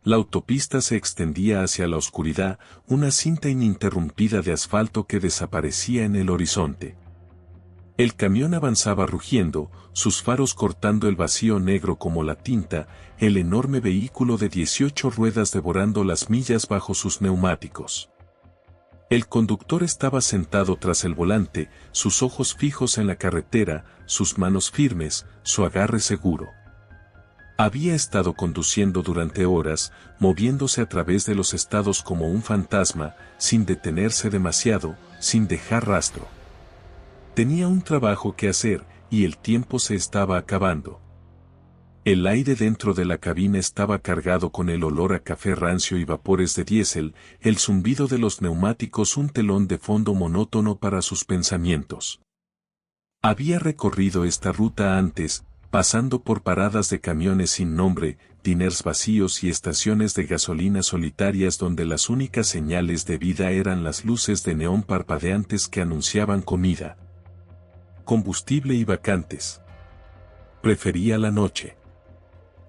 La autopista se extendía hacia la oscuridad, una cinta ininterrumpida de asfalto que desaparecía en el horizonte. El camión avanzaba rugiendo, sus faros cortando el vacío negro como la tinta, el enorme vehículo de 18 ruedas devorando las millas bajo sus neumáticos. El conductor estaba sentado tras el volante, sus ojos fijos en la carretera, sus manos firmes, su agarre seguro. Había estado conduciendo durante horas, moviéndose a través de los estados como un fantasma, sin detenerse demasiado, sin dejar rastro. Tenía un trabajo que hacer, y el tiempo se estaba acabando. El aire dentro de la cabina estaba cargado con el olor a café rancio y vapores de diésel, el zumbido de los neumáticos un telón de fondo monótono para sus pensamientos. Había recorrido esta ruta antes, pasando por paradas de camiones sin nombre, diners vacíos y estaciones de gasolina solitarias donde las únicas señales de vida eran las luces de neón parpadeantes que anunciaban comida, combustible y vacantes. Prefería la noche.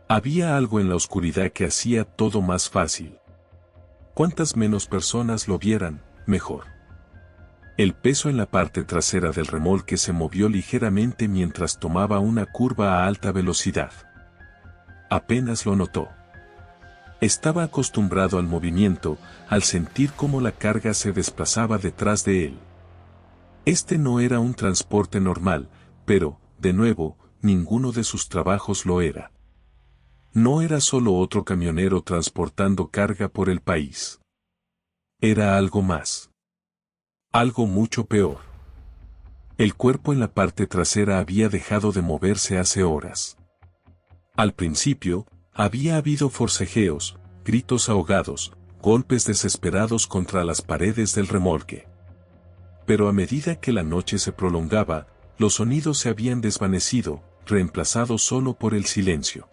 Había algo en la oscuridad que hacía todo más fácil. Cuantas menos personas lo vieran, mejor. El peso en la parte trasera del remolque se movió ligeramente mientras tomaba una curva a alta velocidad. Apenas lo notó. Estaba acostumbrado al movimiento, al sentir cómo la carga se desplazaba detrás de él. Este no era un transporte normal, pero, de nuevo, ninguno de sus trabajos lo era. No era solo otro camionero transportando carga por el país. Era algo más. Algo mucho peor. El cuerpo en la parte trasera había dejado de moverse hace horas. Al principio, había habido forcejeos, gritos ahogados, golpes desesperados contra las paredes del remolque. Pero a medida que la noche se prolongaba, los sonidos se habían desvanecido, reemplazados solo por el silencio.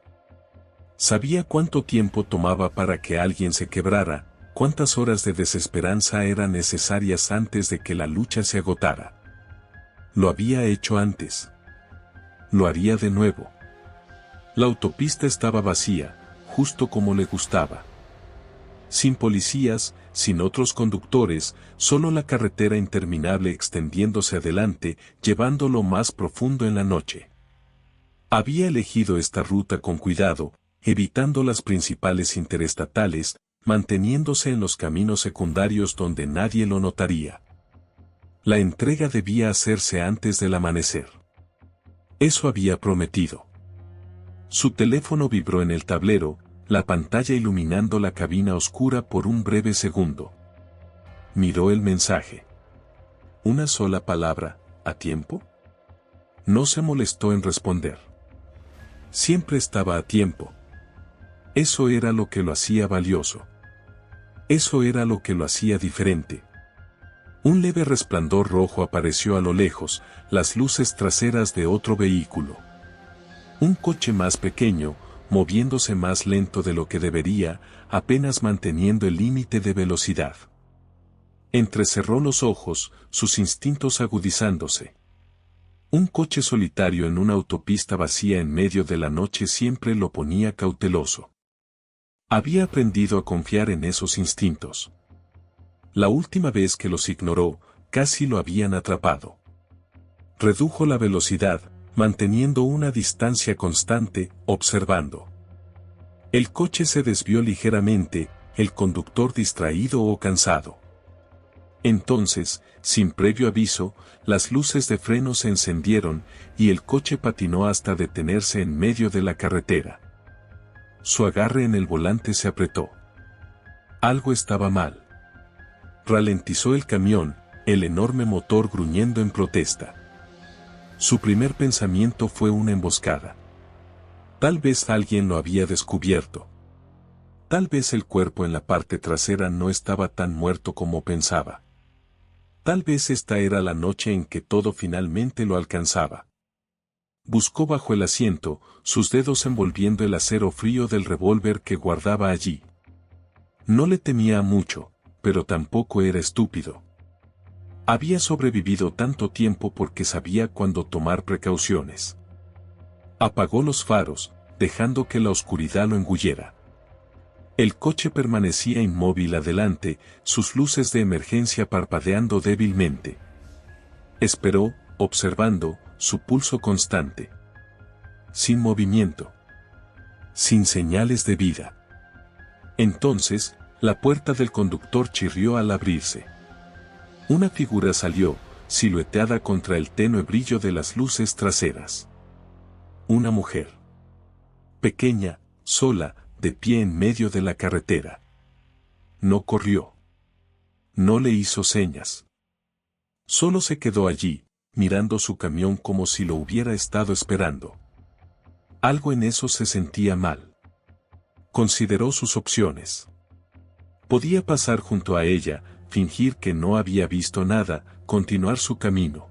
Sabía cuánto tiempo tomaba para que alguien se quebrara, cuántas horas de desesperanza eran necesarias antes de que la lucha se agotara. Lo había hecho antes. Lo haría de nuevo. La autopista estaba vacía, justo como le gustaba. Sin policías, sin otros conductores, solo la carretera interminable extendiéndose adelante, llevándolo más profundo en la noche. Había elegido esta ruta con cuidado, evitando las principales interestatales, manteniéndose en los caminos secundarios donde nadie lo notaría. La entrega debía hacerse antes del amanecer. Eso había prometido. Su teléfono vibró en el tablero, la pantalla iluminando la cabina oscura por un breve segundo. Miró el mensaje. Una sola palabra, ¿a tiempo? No se molestó en responder. Siempre estaba a tiempo. Eso era lo que lo hacía valioso. Eso era lo que lo hacía diferente. Un leve resplandor rojo apareció a lo lejos, las luces traseras de otro vehículo. Un coche más pequeño, moviéndose más lento de lo que debería, apenas manteniendo el límite de velocidad. Entrecerró los ojos, sus instintos agudizándose. Un coche solitario en una autopista vacía en medio de la noche siempre lo ponía cauteloso. Había aprendido a confiar en esos instintos. La última vez que los ignoró, casi lo habían atrapado. Redujo la velocidad, manteniendo una distancia constante, observando. El coche se desvió ligeramente, el conductor distraído o cansado. Entonces, sin previo aviso, las luces de freno se encendieron y el coche patinó hasta detenerse en medio de la carretera. Su agarre en el volante se apretó. Algo estaba mal. Ralentizó el camión, el enorme motor gruñendo en protesta. Su primer pensamiento fue una emboscada. Tal vez alguien lo había descubierto. Tal vez el cuerpo en la parte trasera no estaba tan muerto como pensaba. Tal vez esta era la noche en que todo finalmente lo alcanzaba. Buscó bajo el asiento, sus dedos envolviendo el acero frío del revólver que guardaba allí. No le temía a mucho, pero tampoco era estúpido. Había sobrevivido tanto tiempo porque sabía cuándo tomar precauciones. Apagó los faros, dejando que la oscuridad lo engullera. El coche permanecía inmóvil adelante, sus luces de emergencia parpadeando débilmente. Esperó, observando, su pulso constante. Sin movimiento. Sin señales de vida. Entonces, la puerta del conductor chirrió al abrirse. Una figura salió, silueteada contra el tenue brillo de las luces traseras. Una mujer. Pequeña, sola, de pie en medio de la carretera. No corrió. No le hizo señas. Solo se quedó allí, mirando su camión como si lo hubiera estado esperando. Algo en eso se sentía mal. Consideró sus opciones. Podía pasar junto a ella, fingir que no había visto nada, continuar su camino.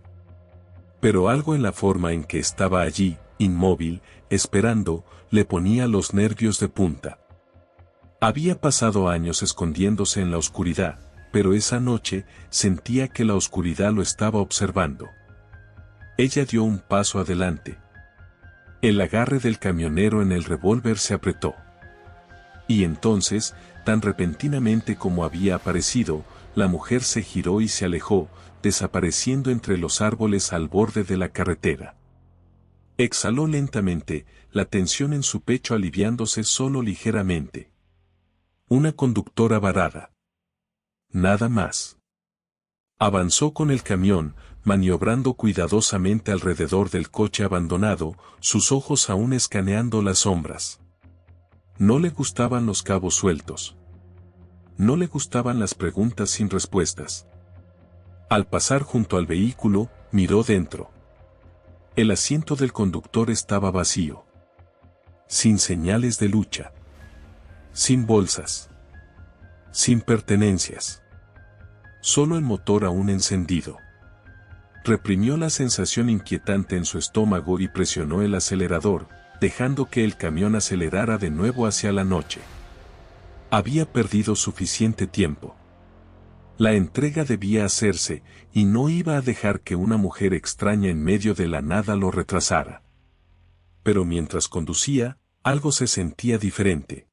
Pero algo en la forma en que estaba allí, inmóvil, esperando, le ponía los nervios de punta. Había pasado años escondiéndose en la oscuridad, pero esa noche sentía que la oscuridad lo estaba observando. Ella dio un paso adelante. El agarre del camionero en el revólver se apretó. Y entonces, tan repentinamente como había aparecido, la mujer se giró y se alejó, desapareciendo entre los árboles al borde de la carretera. Exhaló lentamente, la tensión en su pecho aliviándose solo ligeramente. Una conductora varada. Nada más. Avanzó con el camión, maniobrando cuidadosamente alrededor del coche abandonado, sus ojos aún escaneando las sombras. No le gustaban los cabos sueltos. No le gustaban las preguntas sin respuestas. Al pasar junto al vehículo, miró dentro. El asiento del conductor estaba vacío. Sin señales de lucha. Sin bolsas. Sin pertenencias. Solo el motor aún encendido. Reprimió la sensación inquietante en su estómago y presionó el acelerador, dejando que el camión acelerara de nuevo hacia la noche. Había perdido suficiente tiempo. La entrega debía hacerse, y no iba a dejar que una mujer extraña en medio de la nada lo retrasara. Pero mientras conducía, algo se sentía diferente.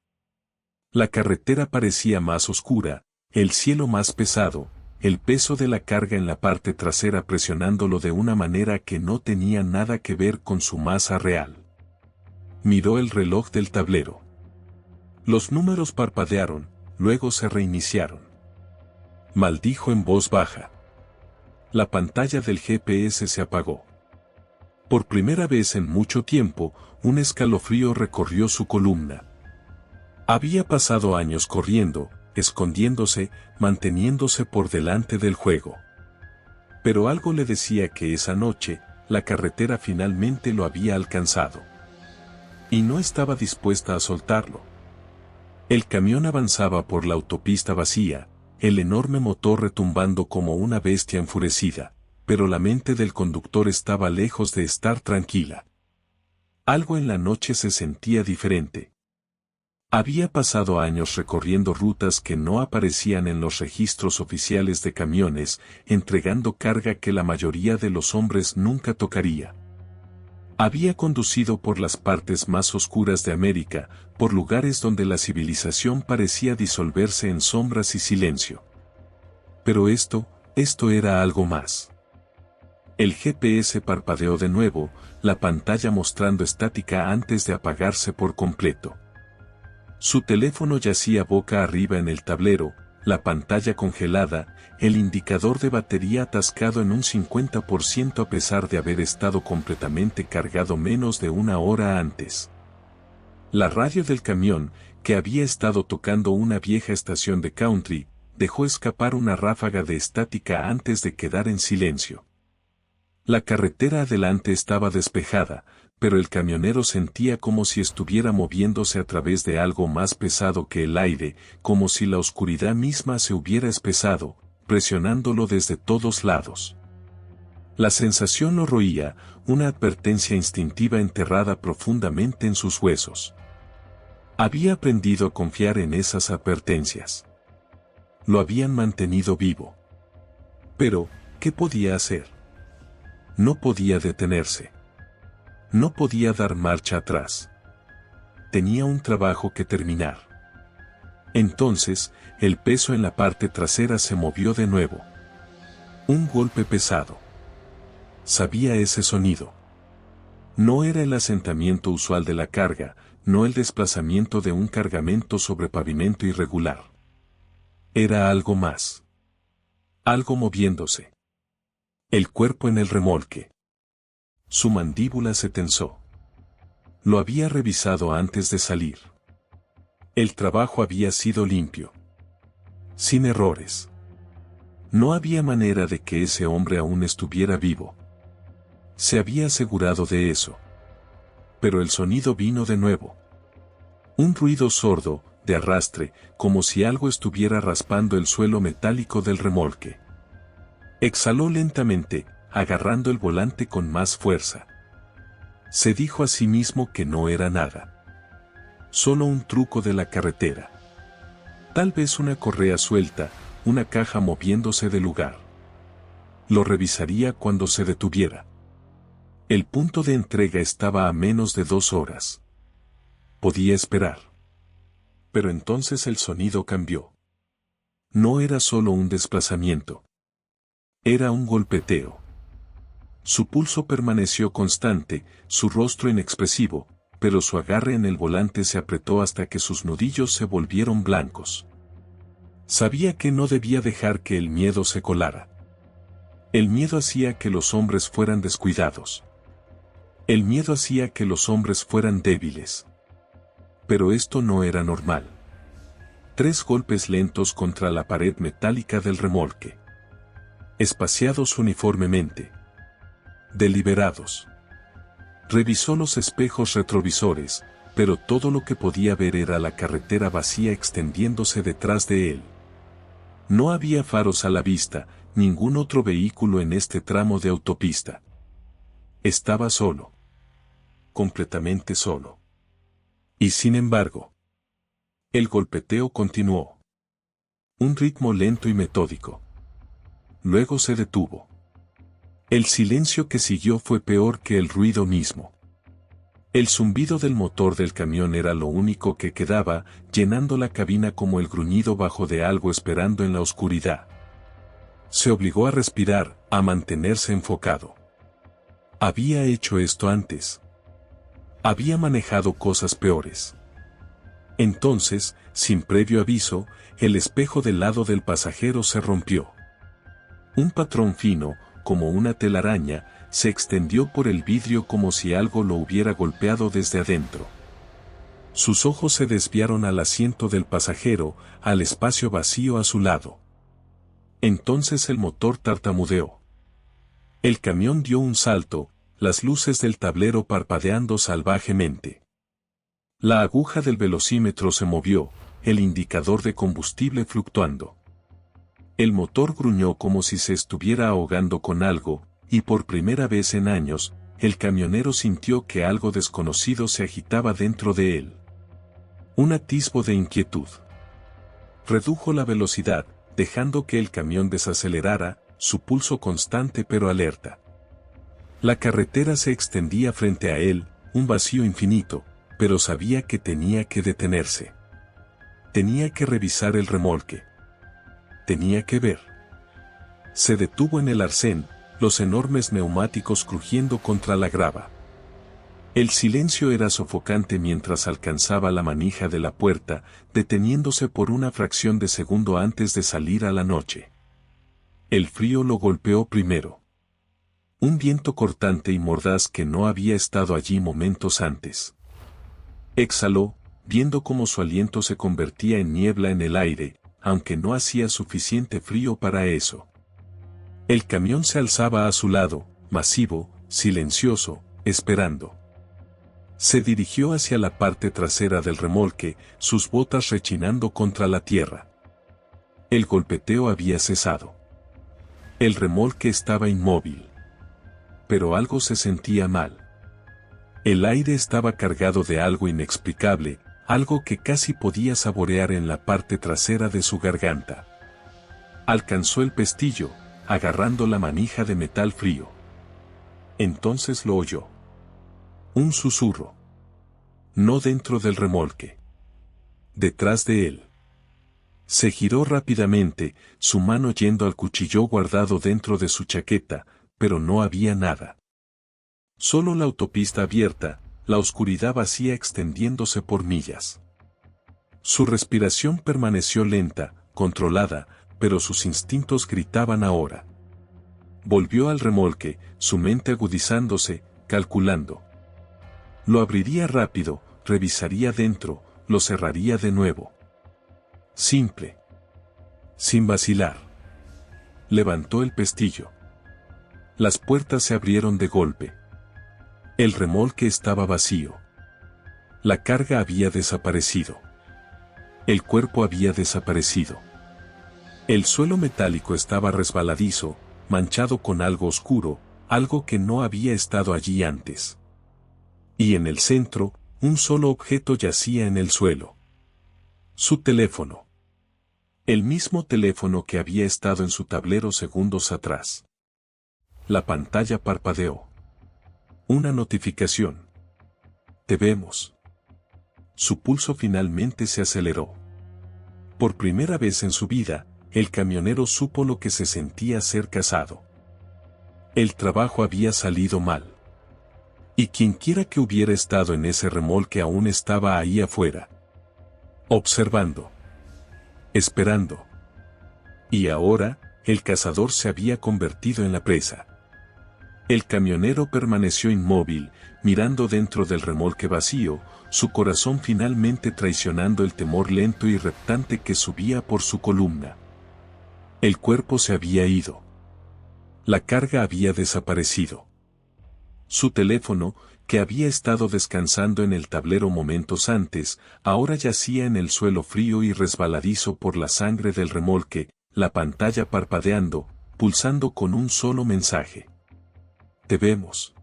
La carretera parecía más oscura, el cielo más pesado, el peso de la carga en la parte trasera presionándolo de una manera que no tenía nada que ver con su masa real. Miró el reloj del tablero. Los números parpadearon, luego se reiniciaron. Maldijo en voz baja. La pantalla del GPS se apagó. Por primera vez en mucho tiempo, un escalofrío recorrió su columna. Había pasado años corriendo, escondiéndose, manteniéndose por delante del juego. Pero algo le decía que esa noche, la carretera finalmente lo había alcanzado. Y no estaba dispuesta a soltarlo. El camión avanzaba por la autopista vacía, el enorme motor retumbando como una bestia enfurecida, pero la mente del conductor estaba lejos de estar tranquila. Algo en la noche se sentía diferente. Había pasado años recorriendo rutas que no aparecían en los registros oficiales de camiones, entregando carga que la mayoría de los hombres nunca tocaría. Había conducido por las partes más oscuras de América, por lugares donde la civilización parecía disolverse en sombras y silencio. Pero esto era algo más. El GPS parpadeó de nuevo, la pantalla mostrando estática antes de apagarse por completo. Su teléfono yacía boca arriba en el tablero, la pantalla congelada, el indicador de batería atascado en un 50% a pesar de haber estado completamente cargado menos de una hora antes. La radio del camión, que había estado tocando una vieja estación de country, dejó escapar una ráfaga de estática antes de quedar en silencio. La carretera adelante estaba despejada, pero el camionero sentía como si estuviera moviéndose a través de algo más pesado que el aire, como si la oscuridad misma se hubiera espesado, presionándolo desde todos lados. La sensación lo roía, una advertencia instintiva enterrada profundamente en sus huesos. Había aprendido a confiar en esas advertencias. Lo habían mantenido vivo. Pero, ¿qué podía hacer? No podía detenerse. No podía dar marcha atrás. Tenía un trabajo que terminar. Entonces, el peso en la parte trasera se movió de nuevo. Un golpe pesado. Sabía ese sonido. No era el asentamiento usual de la carga, no el desplazamiento de un cargamento sobre pavimento irregular. Era algo más. Algo moviéndose. El cuerpo en el remolque. Su mandíbula se tensó. Lo había revisado antes de salir. El trabajo había sido limpio. Sin errores. No había manera de que ese hombre aún estuviera vivo. Se había asegurado de eso. Pero el sonido vino de nuevo. Un ruido sordo, de arrastre, como si algo estuviera raspando el suelo metálico del remolque. Exhaló lentamente, agarrando el volante con más fuerza. Se dijo a sí mismo que no era nada. Solo un truco de la carretera. Tal vez una correa suelta, una caja moviéndose de lugar. Lo revisaría cuando se detuviera. El punto de entrega estaba a menos de 2 horas. Podía esperar. Pero entonces el sonido cambió. No era solo un desplazamiento. Era un golpeteo. Su pulso permaneció constante, su rostro inexpresivo, pero su agarre en el volante se apretó hasta que sus nudillos se volvieron blancos. Sabía que no debía dejar que el miedo se colara. El miedo hacía que los hombres fueran descuidados. El miedo hacía que los hombres fueran débiles. Pero esto no era normal. 3 golpes lentos contra la pared metálica del remolque. Espaciados uniformemente. Deliberados. Revisó los espejos retrovisores, pero todo lo que podía ver era la carretera vacía extendiéndose detrás de él. No había faros a la vista, ningún otro vehículo en este tramo de autopista. Estaba solo. Completamente solo. Y sin embargo, el golpeteo continuó. Un ritmo lento y metódico. Luego se detuvo. El silencio que siguió fue peor que el ruido mismo. El zumbido del motor del camión era lo único que quedaba, llenando la cabina como el gruñido bajo de algo esperando en la oscuridad. Se obligó a respirar, a mantenerse enfocado. Había hecho esto antes. Había manejado cosas peores. Entonces, sin previo aviso, el espejo del lado del pasajero se rompió. Un patrón fino, como una telaraña, se extendió por el vidrio como si algo lo hubiera golpeado desde adentro. Sus ojos se desviaron al asiento del pasajero, al espacio vacío a su lado. Entonces el motor tartamudeó. El camión dio un salto, las luces del tablero parpadeando salvajemente. La aguja del velocímetro se movió, el indicador de combustible fluctuando. El motor gruñó como si se estuviera ahogando con algo, y por primera vez en años, el camionero sintió que algo desconocido se agitaba dentro de él. Un atisbo de inquietud. Redujo la velocidad, dejando que el camión desacelerara, su pulso constante pero alerta. La carretera se extendía frente a él, un vacío infinito, pero sabía que tenía que detenerse. Tenía que revisar el remolque. Tenía que ver. Se detuvo en el arcén, los enormes neumáticos crujiendo contra la grava. El silencio era sofocante mientras alcanzaba la manija de la puerta, deteniéndose por una fracción de segundo antes de salir a la noche. El frío lo golpeó primero. Un viento cortante y mordaz que no había estado allí momentos antes. Exhaló, viendo cómo su aliento se convertía en niebla en el aire, aunque no hacía suficiente frío para eso. El camión se alzaba a su lado, masivo, silencioso, esperando. Se dirigió hacia la parte trasera del remolque, sus botas rechinando contra la tierra. El golpeteo había cesado. El remolque estaba inmóvil. Pero algo se sentía mal. El aire estaba cargado de algo inexplicable, algo que casi podía saborear en la parte trasera de su garganta. Alcanzó el pestillo, agarrando la manija de metal frío. Entonces lo oyó. Un susurro. No dentro del remolque. Detrás de él. Se giró rápidamente, su mano yendo al cuchillo guardado dentro de su chaqueta, pero no había nada. Solo la autopista abierta, la oscuridad vacía extendiéndose por millas. Su respiración permaneció lenta, controlada, pero sus instintos gritaban ahora. Volvió al remolque, su mente agudizándose, calculando. Lo abriría rápido, revisaría dentro, lo cerraría de nuevo. Simple. Sin vacilar. Levantó el pestillo. Las puertas se abrieron de golpe. El remolque estaba vacío. La carga había desaparecido. El cuerpo había desaparecido. El suelo metálico estaba resbaladizo, manchado con algo oscuro, algo que no había estado allí antes. Y en el centro, un solo objeto yacía en el suelo. Su teléfono. El mismo teléfono que había estado en su tablero segundos atrás. La pantalla parpadeó. Una notificación. Te vemos. Su pulso finalmente se aceleró. Por primera vez en su vida, el camionero supo lo que se sentía ser casado. El trabajo había salido mal. Y quienquiera que hubiera estado en ese remolque aún estaba ahí afuera. Observando. Esperando. Y ahora, el cazador se había convertido en la presa. El camionero permaneció inmóvil, mirando dentro del remolque vacío, su corazón finalmente traicionando el temor lento y reptante que subía por su columna. El cuerpo se había ido. La carga había desaparecido. Su teléfono, que había estado descansando en el tablero momentos antes, ahora yacía en el suelo frío y resbaladizo por la sangre del remolque, la pantalla parpadeando, pulsando con un solo mensaje. Te vemos.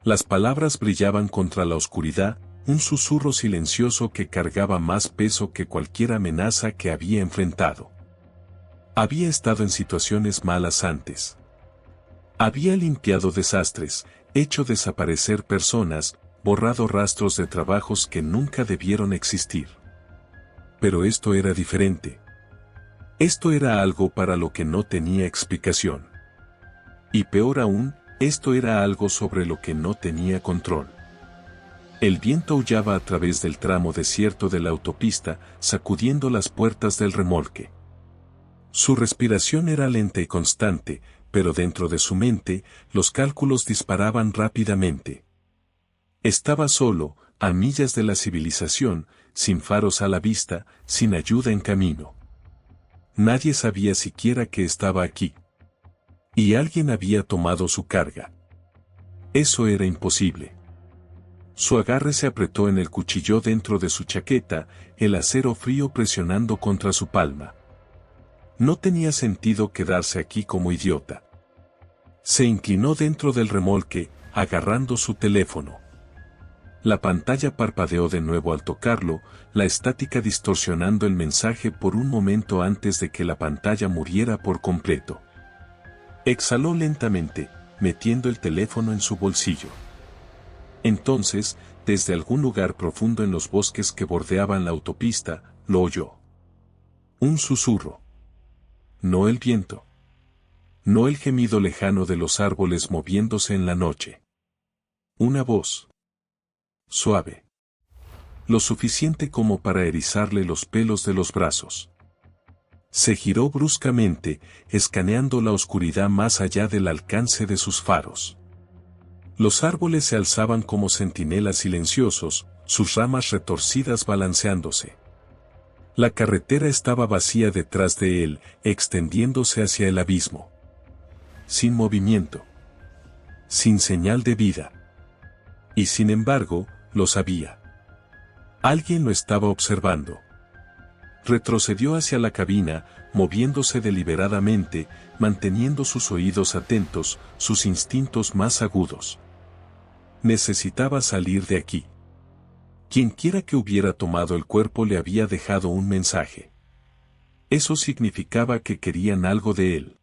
Las palabras brillaban contra la oscuridad, un susurro silencioso que cargaba más peso que cualquier amenaza que había enfrentado. Había estado en situaciones malas antes. Había limpiado desastres, hecho desaparecer personas, borrado rastros de trabajos que nunca debieron existir. Pero esto era diferente. Esto era algo para lo que no tenía explicación. Y peor aún, esto era algo sobre lo que no tenía control. El viento aullaba a través del tramo desierto de la autopista, sacudiendo las puertas del remolque. Su respiración era lenta y constante, pero dentro de su mente, los cálculos disparaban rápidamente. Estaba solo, a millas de la civilización, sin faros a la vista, sin ayuda en camino. Nadie sabía siquiera que estaba aquí. Y alguien había tomado su carga. Eso era imposible. Su agarre se apretó en el cuchillo dentro de su chaqueta, el acero frío presionando contra su palma. No tenía sentido quedarse aquí como idiota. Se inclinó dentro del remolque, agarrando su teléfono. La pantalla parpadeó de nuevo al tocarlo, la estática distorsionando el mensaje por un momento antes de que la pantalla muriera por completo. Exhaló lentamente, metiendo el teléfono en su bolsillo. Entonces, desde algún lugar profundo en los bosques que bordeaban la autopista, lo oyó. Un susurro. No el viento. No el gemido lejano de los árboles moviéndose en la noche. Una voz. Suave. Lo suficiente como para erizarle los pelos de los brazos. Se giró bruscamente, escaneando la oscuridad más allá del alcance de sus faros. Los árboles se alzaban como centinelas silenciosos, sus ramas retorcidas balanceándose. La carretera estaba vacía detrás de él, extendiéndose hacia el abismo. Sin movimiento. Sin señal de vida. Y sin embargo, lo sabía. Alguien lo estaba observando. Retrocedió hacia la cabina, moviéndose deliberadamente, manteniendo sus oídos atentos, sus instintos más agudos. Necesitaba salir de aquí. Quienquiera que hubiera tomado el cuerpo le había dejado un mensaje. Eso significaba que querían algo de él.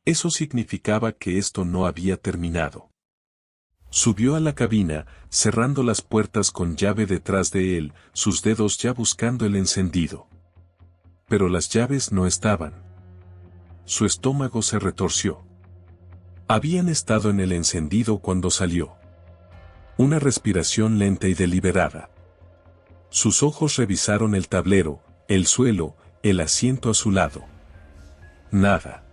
Eso significaba que esto no había terminado. Subió a la cabina, cerrando las puertas con llave detrás de él, sus dedos ya buscando el encendido. Pero las llaves no estaban. Su estómago se retorció. Habían estado en el encendido cuando salió. Una respiración lenta y deliberada. Sus ojos revisaron el tablero, el suelo, el asiento a su lado. Nada.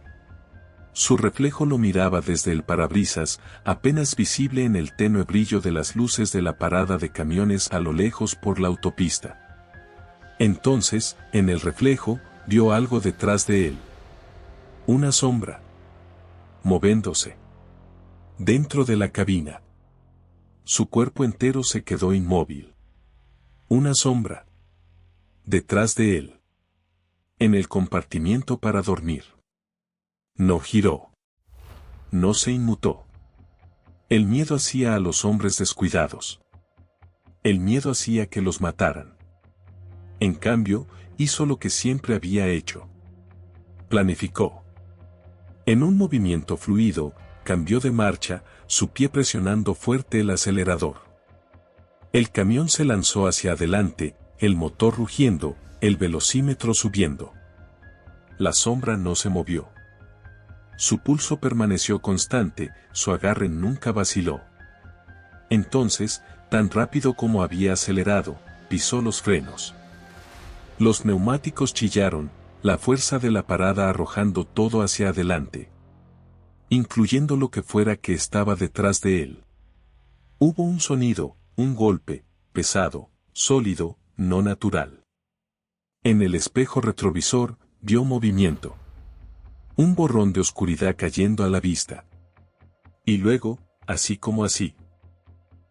Su reflejo lo miraba desde el parabrisas, apenas visible en el tenue brillo de las luces de la parada de camiones a lo lejos por la autopista. Entonces, en el reflejo, vio algo detrás de él. Una sombra. Moviéndose. Dentro de la cabina. Su cuerpo entero se quedó inmóvil. Una sombra. Detrás de él. En el compartimiento para dormir. No giró. No se inmutó. El miedo hacía a los hombres descuidados. El miedo hacía que los mataran. En cambio, hizo lo que siempre había hecho. Planificó. En un movimiento fluido, cambió de marcha, su pie presionando fuerte el acelerador. El camión se lanzó hacia adelante, el motor rugiendo, el velocímetro subiendo. La sombra no se movió. Su pulso permaneció constante, su agarre nunca vaciló. Entonces, tan rápido como había acelerado, pisó los frenos. Los neumáticos chillaron, la fuerza de la parada arrojando todo hacia adelante. Incluyendo lo que fuera que estaba detrás de él. Hubo un sonido, un golpe, pesado, sólido, no natural. En el espejo retrovisor, vio movimiento. Un borrón de oscuridad cayendo a la vista. Y luego, así como así,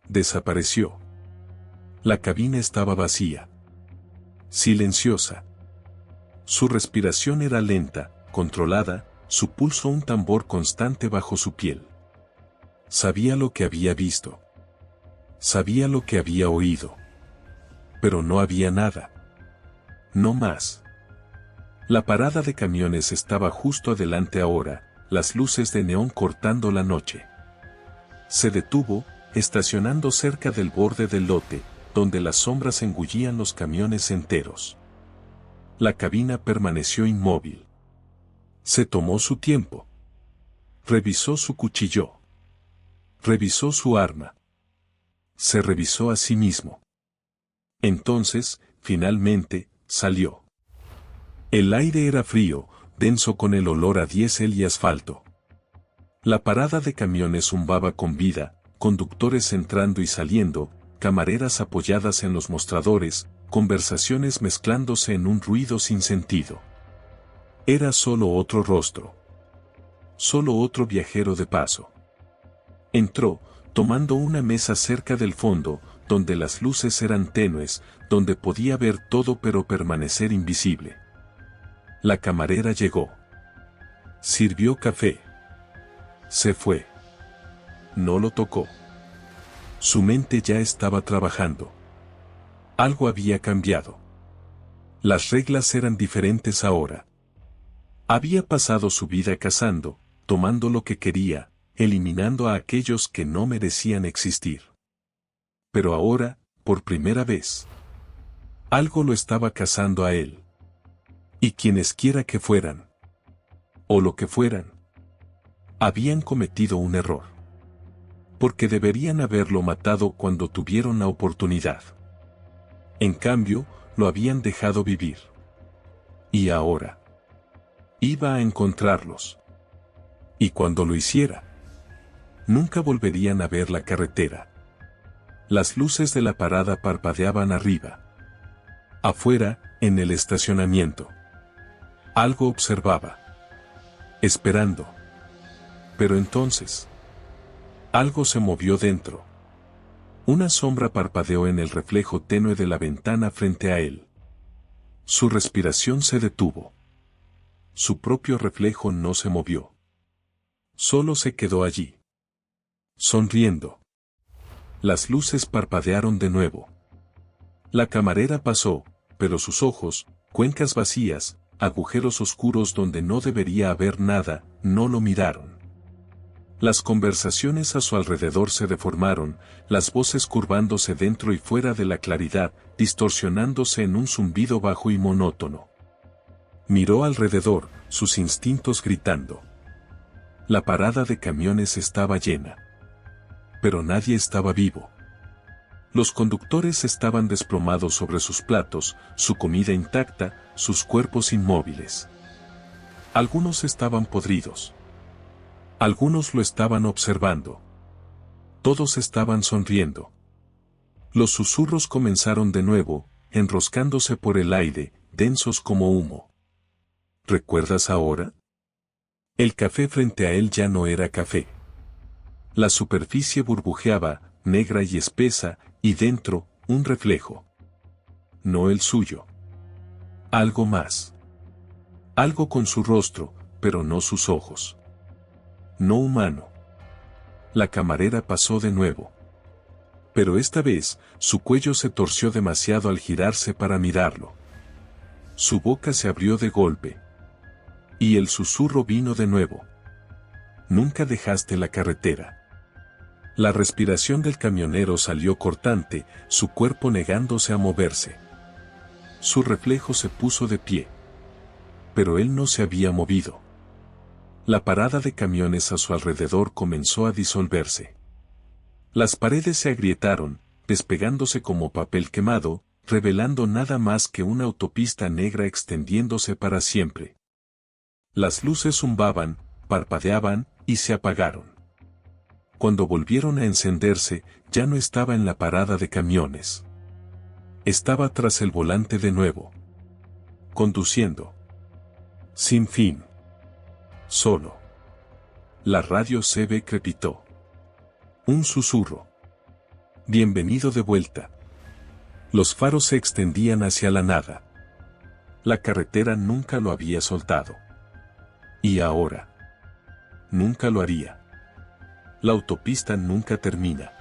desapareció. La cabina estaba vacía. Silenciosa. Su respiración era lenta, controlada, su pulso un tambor constante bajo su piel. Sabía lo que había visto. Sabía lo que había oído. Pero no había nada. No más. La parada de camiones estaba justo adelante ahora, las luces de neón cortando la noche. Se detuvo, estacionando cerca del borde del lote, donde las sombras engullían los camiones enteros. La cabina permaneció inmóvil. Se tomó su tiempo. Revisó su cuchillo. Revisó su arma. Se revisó a sí mismo. Entonces, finalmente, salió. El aire era frío, denso con el olor a diésel y asfalto. La parada de camiones zumbaba con vida, conductores entrando y saliendo, camareras apoyadas en los mostradores, conversaciones mezclándose en un ruido sin sentido. Era solo otro rostro. Solo otro viajero de paso. Entró, tomando una mesa cerca del fondo, donde las luces eran tenues, donde podía ver todo pero permanecer invisible. La camarera llegó. Sirvió café. Se fue. No lo tocó. Su mente ya estaba trabajando. Algo había cambiado. Las reglas eran diferentes ahora. Había pasado su vida cazando, tomando lo que quería, eliminando a aquellos que no merecían existir. Pero ahora, por primera vez, algo lo estaba cazando a él. Y quienesquiera que fueran, o lo que fueran, habían cometido un error. Porque deberían haberlo matado cuando tuvieron la oportunidad. En cambio, lo habían dejado vivir. Y ahora iba a encontrarlos. Y cuando lo hiciera, nunca volverían a ver la carretera. Las luces de la parada parpadeaban arriba. Afuera, en el estacionamiento. Algo observaba. Esperando. Pero entonces, algo se movió dentro. Una sombra parpadeó en el reflejo tenue de la ventana frente a él. Su respiración se detuvo. Su propio reflejo no se movió. Solo se quedó allí. Sonriendo. Las luces parpadearon de nuevo. La camarera pasó, pero sus ojos, cuencas vacías, agujeros oscuros donde no debería haber nada, no lo miraron. Las conversaciones a su alrededor se deformaron, las voces curvándose dentro y fuera de la claridad, distorsionándose en un zumbido bajo y monótono. Miró alrededor, sus instintos gritando. La parada de camiones estaba llena. Pero nadie estaba vivo. Los conductores estaban desplomados sobre sus platos, su comida intacta, sus cuerpos inmóviles. Algunos estaban podridos. Algunos lo estaban observando. Todos estaban sonriendo. Los susurros comenzaron de nuevo, enroscándose por el aire, densos como humo. ¿Recuerdas ahora? El café frente a él ya no era café. La superficie burbujeaba, negra y espesa, y dentro, un reflejo. No el suyo. Algo más. Algo con su rostro, pero no sus ojos. No humano. La camarera pasó de nuevo. Pero esta vez, su cuello se torció demasiado al girarse para mirarlo. Su boca se abrió de golpe. Y el susurro vino de nuevo. Nunca dejaste la carretera. La respiración del camionero salió cortante, su cuerpo negándose a moverse. Su reflejo se puso de pie. Pero él no se había movido. La parada de camiones a su alrededor comenzó a disolverse. Las paredes se agrietaron, despegándose como papel quemado, revelando nada más que una autopista negra extendiéndose para siempre. Las luces zumbaban, parpadeaban, y se apagaron. Cuando volvieron a encenderse, ya no estaba en la parada de camiones. Estaba tras el volante de nuevo. Conduciendo. Sin fin. Solo. La radio CB crepitó. Un susurro. Bienvenido de vuelta. Los faros se extendían hacia la nada. La carretera nunca lo había soltado. Y ahora. Nunca lo haría. La autopista nunca termina.